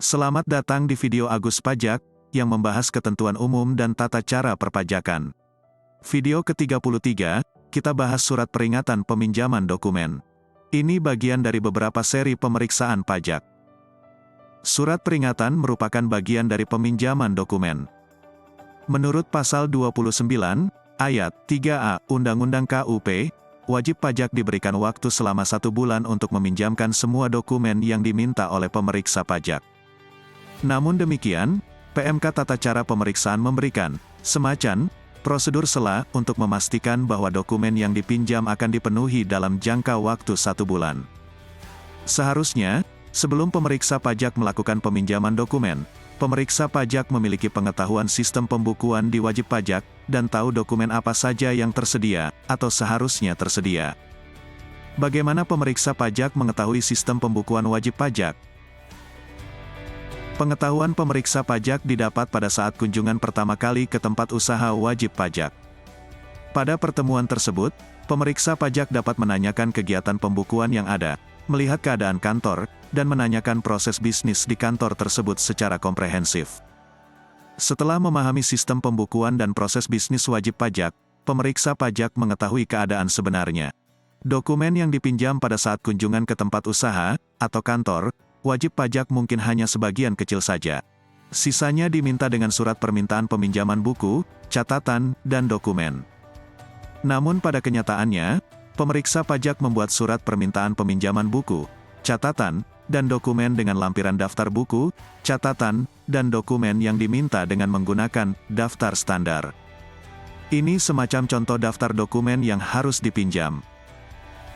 Selamat datang di video Agus Pajak, yang membahas ketentuan umum dan tata cara perpajakan. Video ke-33, kita bahas surat peringatan peminjaman dokumen. Ini bagian dari beberapa seri pemeriksaan pajak. Surat peringatan merupakan bagian dari peminjaman dokumen. Menurut pasal 29, ayat 3A Undang-Undang KUP, wajib pajak diberikan waktu selama 1 bulan untuk meminjamkan semua dokumen yang diminta oleh pemeriksa pajak. Namun demikian, PMK Tata Cara Pemeriksaan memberikan semacam prosedur sela untuk memastikan bahwa dokumen yang dipinjam akan dipenuhi dalam jangka waktu 1 bulan. Seharusnya, sebelum pemeriksa pajak melakukan peminjaman dokumen, pemeriksa pajak memiliki pengetahuan sistem pembukuan di wajib pajak, dan tahu dokumen apa saja yang tersedia, atau seharusnya tersedia. Bagaimana pemeriksa pajak mengetahui sistem pembukuan wajib pajak? Pengetahuan pemeriksa pajak didapat pada saat kunjungan pertama kali ke tempat usaha wajib pajak. Pada pertemuan tersebut, pemeriksa pajak dapat menanyakan kegiatan pembukuan yang ada, melihat keadaan kantor, dan menanyakan proses bisnis di kantor tersebut secara komprehensif. Setelah memahami sistem pembukuan dan proses bisnis wajib pajak, pemeriksa pajak mengetahui keadaan sebenarnya. Dokumen yang dipinjam pada saat kunjungan ke tempat usaha, atau kantor, wajib pajak mungkin hanya sebagian kecil saja. Sisanya diminta dengan surat permintaan peminjaman buku, catatan, dan dokumen. Namun pada kenyataannya, pemeriksa pajak membuat surat permintaan peminjaman buku, catatan, dan dokumen dengan lampiran daftar buku, catatan, dan dokumen yang diminta dengan menggunakan daftar standar. Ini semacam contoh daftar dokumen yang harus dipinjam.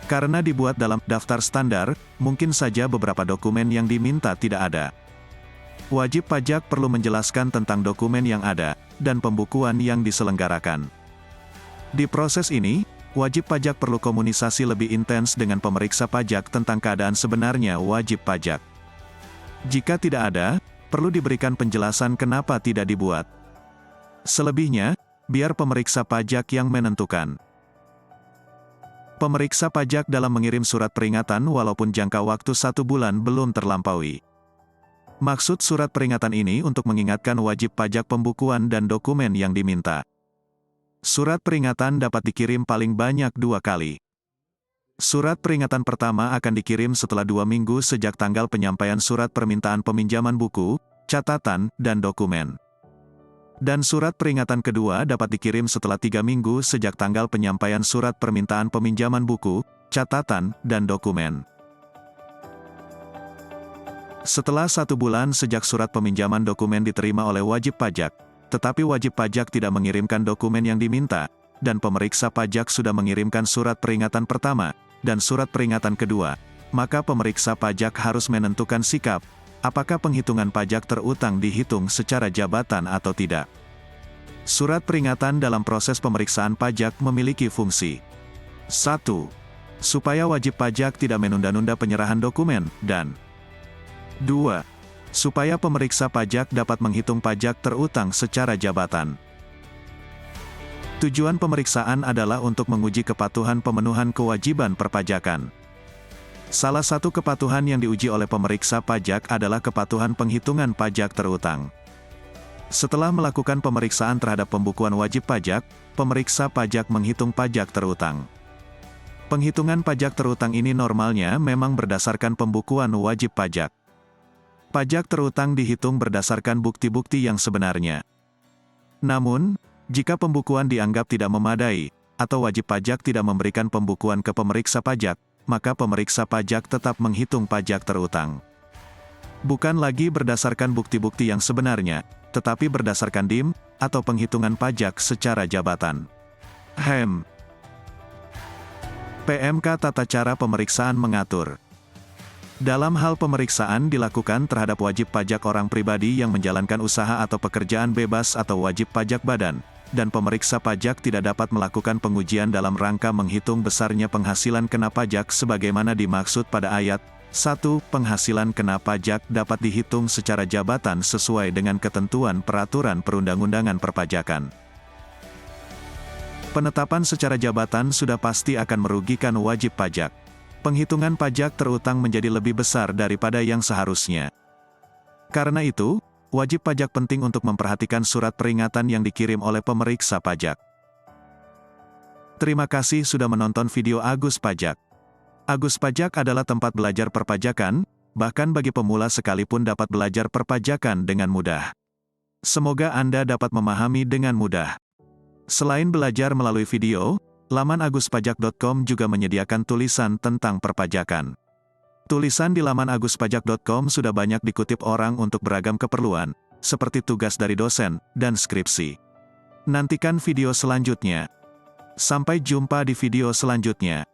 Karena dibuat dalam daftar standar, mungkin saja beberapa dokumen yang diminta tidak ada. Wajib pajak perlu menjelaskan tentang dokumen yang ada, dan pembukuan yang diselenggarakan. Di proses ini, wajib pajak perlu komunikasi lebih intens dengan pemeriksa pajak tentang keadaan sebenarnya wajib pajak. Jika tidak ada, perlu diberikan penjelasan kenapa tidak dibuat. Selebihnya, biar pemeriksa pajak yang menentukan. Pemeriksa pajak dalam mengirim surat peringatan walaupun jangka waktu 1 bulan belum terlampaui. Maksud surat peringatan ini untuk mengingatkan wajib pajak pembukuan dan dokumen yang diminta. Surat peringatan dapat dikirim paling banyak 2 kali. Surat peringatan pertama akan dikirim setelah 2 minggu sejak tanggal penyampaian surat permintaan peminjaman buku, catatan, dan dokumen. Dan surat peringatan kedua dapat dikirim setelah 3 minggu sejak tanggal penyampaian surat permintaan peminjaman buku, catatan, dan dokumen. Setelah 1 bulan sejak surat peminjaman dokumen diterima oleh wajib pajak, tetapi wajib pajak tidak mengirimkan dokumen yang diminta, dan pemeriksa pajak sudah mengirimkan surat peringatan pertama, dan surat peringatan kedua, maka pemeriksa pajak harus menentukan sikap, apakah penghitungan pajak terutang dihitung secara jabatan atau tidak. Surat peringatan dalam proses pemeriksaan pajak memiliki fungsi 1. Supaya wajib pajak tidak menunda-nunda penyerahan dokumen, dan 2. Supaya pemeriksa pajak dapat menghitung pajak terutang secara jabatan. Tujuan pemeriksaan adalah untuk menguji kepatuhan pemenuhan kewajiban perpajakan. Salah satu kepatuhan yang diuji oleh pemeriksa pajak adalah kepatuhan penghitungan pajak terutang. Setelah melakukan pemeriksaan terhadap pembukuan wajib pajak, pemeriksa pajak menghitung pajak terutang. Penghitungan pajak terutang ini normalnya memang berdasarkan pembukuan wajib pajak. Pajak terutang dihitung berdasarkan bukti-bukti yang sebenarnya. Namun, jika pembukuan dianggap tidak memadai, atau wajib pajak tidak memberikan pembukuan ke pemeriksa pajak, maka pemeriksa pajak tetap menghitung pajak terutang. Bukan lagi berdasarkan bukti-bukti yang sebenarnya, tetapi berdasarkan DIM, atau penghitungan pajak secara jabatan. PMK Tata Cara Pemeriksaan mengatur. Dalam hal pemeriksaan dilakukan terhadap wajib pajak orang pribadi yang menjalankan usaha atau pekerjaan bebas atau wajib pajak badan, dan pemeriksa pajak tidak dapat melakukan pengujian dalam rangka menghitung besarnya penghasilan kena pajak sebagaimana dimaksud pada ayat 1. Penghasilan kena pajak dapat dihitung secara jabatan sesuai dengan ketentuan peraturan perundang-undangan perpajakan. Penetapan secara jabatan sudah pasti akan merugikan wajib pajak. Penghitungan pajak terutang menjadi lebih besar daripada yang seharusnya. Karena itu, wajib pajak penting untuk memperhatikan surat peringatan yang dikirim oleh pemeriksa pajak. Terima kasih sudah menonton video Agus Pajak. Agus Pajak adalah tempat belajar perpajakan, bahkan bagi pemula sekalipun dapat belajar perpajakan dengan mudah. Semoga Anda dapat memahami dengan mudah. Selain belajar melalui video, laman aguspajak.com juga menyediakan tulisan tentang perpajakan. Tulisan di laman aguspajak.com sudah banyak dikutip orang untuk beragam keperluan, seperti tugas dari dosen dan skripsi. Nantikan video selanjutnya. Sampai jumpa di video selanjutnya.